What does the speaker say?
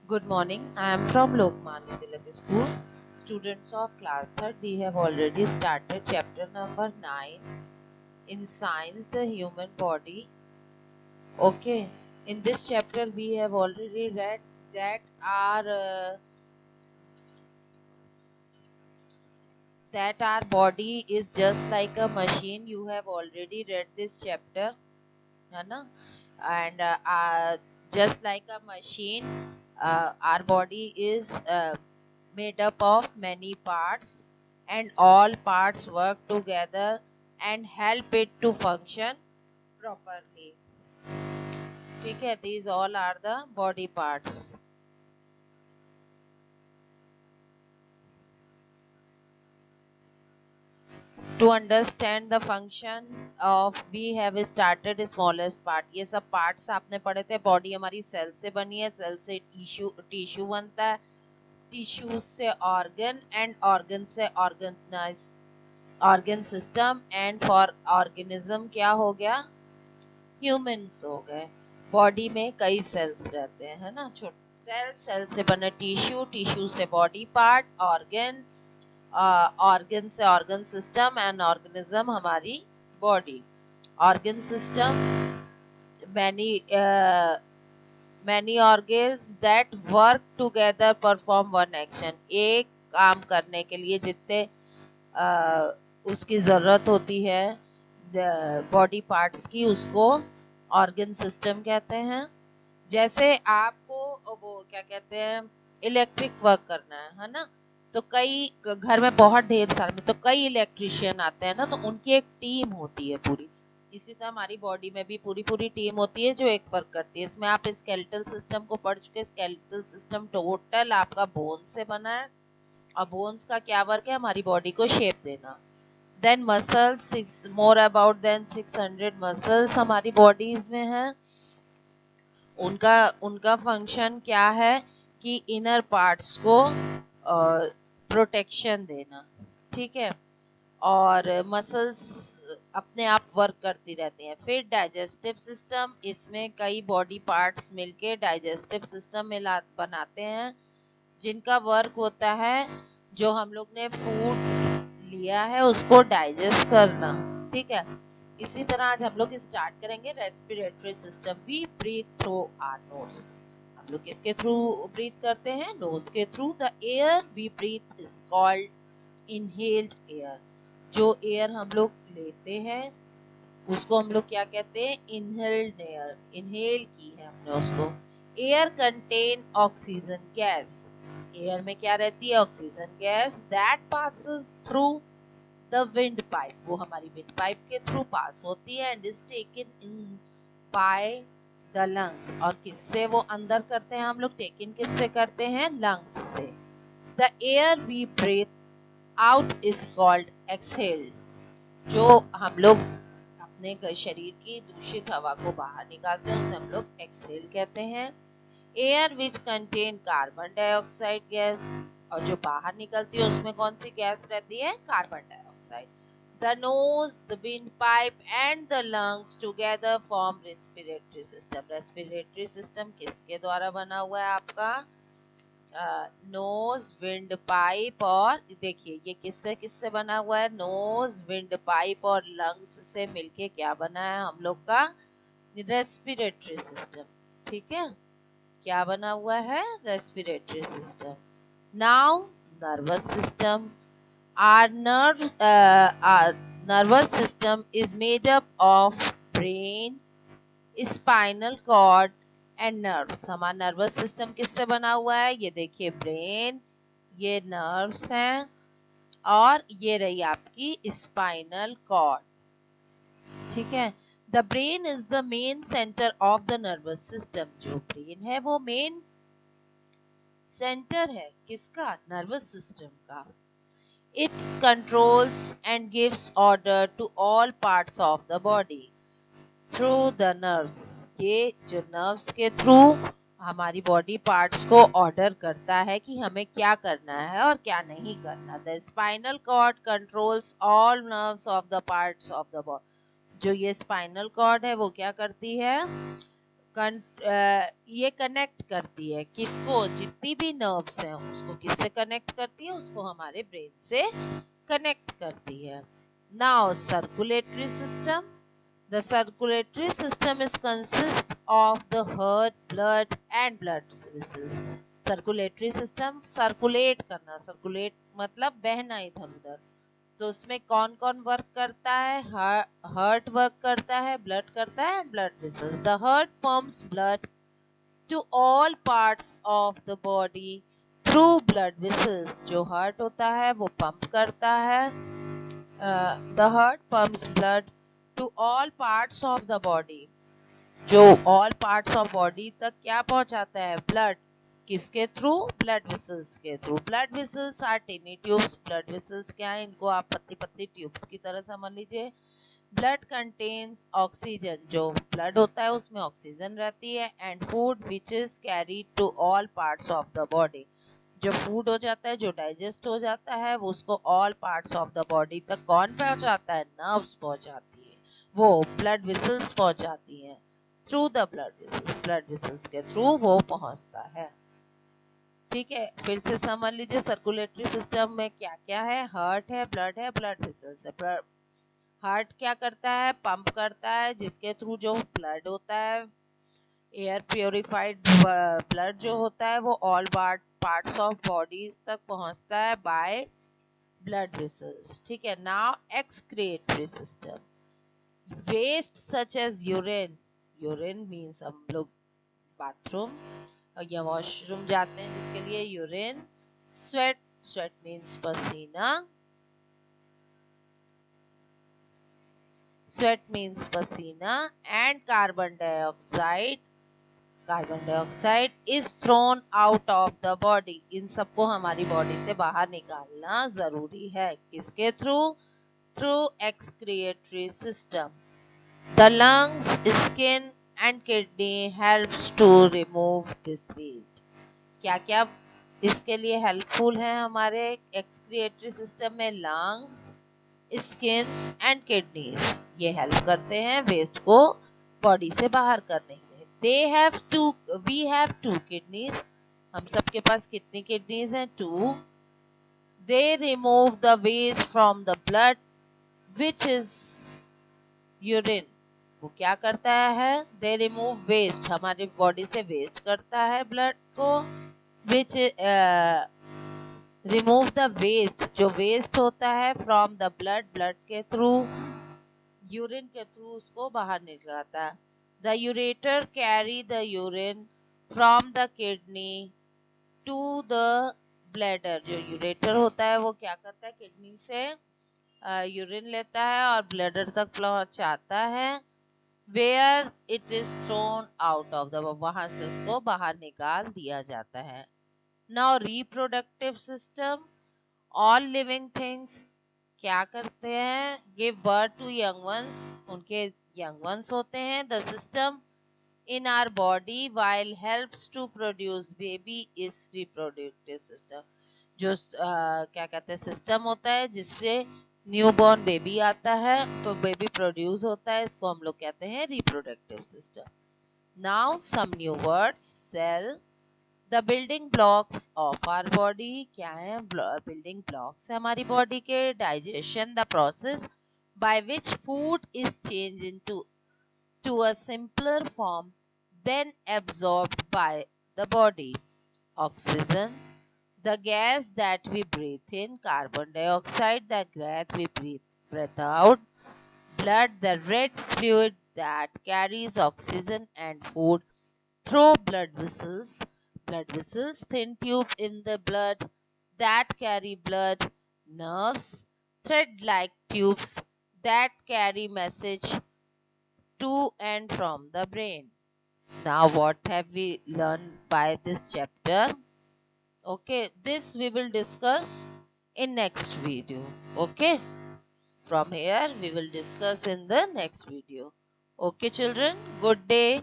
Good morning. I am from Lokmanya Tilak School. Students of class 3rd, we have already started chapter number 9 in science, the human body. Okay. In this chapter, we have already read that our body is just like a machine. You have already read this chapter, है ना? And just like a machine, our body is made up of many parts, and all parts work together and help it to function properly. ठीक है, these all are the body parts. To understand the function of, we have started smallest part. ये सब parts आपने पढ़े थे. Body हमारी cell से बनी है, सेल से टिश्यू बनता है, टिश्यू से ऑर्गन, एंड ऑर्गन से organ system, and for organism क्या हो गया? ह्यूमंस हो गए. बॉडी में कई सेल्स रहते हैं, है ना? छोटे सेल से बने टिश्यू, टिश्यू से बॉडी पार्ट, ऑर्गन, ऑर्गन से ऑर्गन सिस्टम, एंड ऑर्गेनिज्म हमारी body. Organ system, many organs that work together perform one action. एक काम करने के लिए जितने उसकी ज़रूरत होती है बॉडी पार्ट्स की, उसको ऑर्गन सिस्टम कहते हैं. जैसे आपको वो क्या कहते हैं, इलेक्ट्रिक वर्क करना है ना? तो कई घर में बहुत ढेर सारे, तो कई इलेक्ट्रिशियन आते हैं ना, तो उनकी एक टीम होती है पूरी. इसी तरह हमारी बॉडी में भी पूरी टीम होती है जो एक वर्क करती है. इसमें आप स्केलेटल सिस्टम को पढ़ चुके. स्केलेटल सिस्टम टोटल आपका बोन से बना है, और बोन्स का क्या वर्क है? हमारी बॉडी को शेप देना. Then muscles, more about then 600 muscles हमारी बॉडीज में है. उनका फंक्शन क्या है कि इनर पार्ट्स को प्रोटेक्शन देना. ठीक है, और मसल्स अपने आप वर्क करती रहती हैं. फिर डाइजेस्टिव सिस्टम, इसमें कई बॉडी पार्ट्स मिलके डाइजेस्टिव सिस्टम मिला बनाते हैं, जिनका वर्क होता है जो हम लोग ने फूड लिया है उसको डाइजेस्ट करना. ठीक है, इसी तरह आज हम लोग स्टार्ट करेंगे respiratory system. We breathe through our nose. हम लोग किसके थ्रू ब्रीथ करते हैं? नोज के through. The air we breathe is called inhaled air. जो एयर हम लोग लेते हैं उसको हम लोग क्या कहते हैं? Inhaled air. इनहेल की है हमने उसको. Air contain oxygen gas. Air में क्या रहती है? Oxygen gas. That passes through the wind pipe. वो हमारी विंड पाइप के थ्रू पास होती है, and is taken in by the lungs. और किससे वो अंदर करते हैं हम लोग? टेकन किससे करते हैं? लंग्स से. The air we breathe out is called exhaled. जो हम लोग अपने शरीर की दूषित हवा को बाहर निकालते हैं उसे हम लोग एक्सहेल कहते हैं. Air which contain carbon dioxide gas. और जो बाहर निकलती है उसमें कौन सी गैस रहती है? Carbon dioxide. The nose, the wind pipe and the lungs together form respiratory system. Respiratory system किसके द्वारा बना हुआ है आपका? नोज, विंड पाइप, और देखिए ये किससे बना हुआ है? नोज, विंड पाइप और लंग्स से मिलके क्या बना है हम लोग का? Respiratory system. ठीक है, क्या बना हुआ है? Respiratory system. Now nervous system. our nervous system is made up of brain, spinal cord and nerves. हमारा नर्वस सिस्टम किससे बना हुआ है? ये देखिए, ब्रेन, ये नर्व्स हैं, और ये रही आपकी स्पाइनल कॉर्ड. ठीक है, the brain is the main centre of the nervous system. जो ब्रेन है वो मेन सेंटर है किसका? नर्वस सिस्टम का. It controls and gives order to all parts of the body through the nerves. ये जो नर्व्स के थ्रू हमारी बॉडी पार्ट्स को ऑर्डर करता है कि हमें क्या करना है और क्या नहीं करना. The spinal cord controls all nerves of the parts of the body. जो ये स्पाइनल कॉर्ड है वो क्या करती है? ये कनेक्ट करती है किसको, जितनी भी नर्व्स हैं उसको किससे कनेक्ट करती है, उसको हमारे ब्रेन से कनेक्ट करती है। Now circulatory system, the circulatory system is consist of the heart, blood and blood vessels. Circulatory system, circulate करना, सर्कुलेट मतलब बहना इधर उधर, तो उसमें कौन कौन वर्क करता है, हार्ट वर्क करता है, ब्लड करता है and blood vessels. The heart pumps blood to all parts of the body through blood vessels. जो हार्ट होता है वो पंप करता है, the heart pumps blood to all parts of the body. जो ऑल पार्ट्स ऑफ बॉडी तक क्या पहुंचाता है, ब्लड। किसके थ्रू, ब्लड वेसल्स के through. Blood vessels are tiny tubes. Blood vessels क्या है, इनको आप पतली पतली ट्यूब्स की तरह समझ लीजिए। ब्लड कंटेन्स ऑक्सीजन, जो ब्लड होता है उसमें ऑक्सीजन रहती है, and food which is carried to all parts of the body. जो फूड हो जाता है, जो डाइजेस्ट हो जाता है, वो उसको all parts of the body तक कौन पहुंचाता है, नर्व्स पहुंचाती है, वो ब्लड वेसल्स पहुंचाती हैं। Through the blood vessels, blood vessels के थ्रू वो पहुंचता है। ठीक है, फिर से समझ लीजिए सर्कुलेटरी सिस्टम में क्या क्या है, हार्ट है, ब्लड वेसल्स है। हार्ट क्या करता है, पंप करता है, जिसके थ्रू जो ब्लड होता है, एयर प्योरीफाइड ब्लड जो होता है वो ऑल पार्ट्स ऑफ बॉडीज तक पहुंचता है बाय ब्लड वेसल्स। ठीक है। Now excretory system, waste such as urine, urine means हम लोग बाथरूम या वॉशरूम जाते हैं जिसके लिए यूरिन। स्वेट, स्वेट मीन्स पसीना, स्वेट मीन्स पसीना, and carbon dioxide, carbon dioxide is thrown out of the body. इन सबको हमारी बॉडी से बाहर निकालना जरूरी है, किसके through, through excretory system. The lungs, skin and kidney helps to remove this waste. क्या क्या इसके लिए हेल्पफुल है हमारे एक्सक्रिएटरी सिस्टम में, लंग्स, स्किन्स एंड किडनीज, ये हेल्प करते हैं वेस्ट को बॉडी से बाहर करने में। They have two, we have two kidneys, हम सबके पास कितनी किडनीज हैं, two. They remove the waste from the blood which is urine, वो क्या करता है, दे रिमूव वेस्ट, हमारी बॉडी से वेस्ट करता है ब्लड को, विच रिमूव द वेस्ट, जो वेस्ट होता है फ्रॉम द ब्लड, ब्लड के थ्रू, यूरिन के थ्रू उसको बाहर निकलाता है। The ureter carry the urine from the kidney to the bladder, जो यूरेटर होता है वो क्या करता है, किडनी से यूरिन लेता है और ब्लैडर तक पहुंचाता है, where it is thrown out of the, वहां से उसको बाहर निकाल दिया जाता है। Now reproductive system, all living things क्या करते हैं, give birth to young ones, उनके यंग वंस होते हैं। The system in our body while helps to produce baby is reproductive system. जो क्या कहते हैं, सिस्टम होता है जिससे न्यू बॉर्न बेबी आता है, तो बेबी प्रोड्यूस होता है, इसको हम लोग कहते हैं reproductive system. Now some new words, cell, the building blocks of our body, क्या है, बिल्डिंग ब्लॉक्स है हमारी बॉडी के। Digestion, the process by which food is change into to a simpler form then absorbed by the body. Oxygen, the gas that we breathe in, carbon dioxide, the gas we breathe out, blood, the red fluid that carries oxygen and food through blood vessels, thin tube in the blood that carry blood, nerves, thread-like tubes that carry message to and from the brain. Now what have we learned by this chapter? Okay, this we will discuss in next video. Okay, from here we will discuss in the next video. Okay children, good day.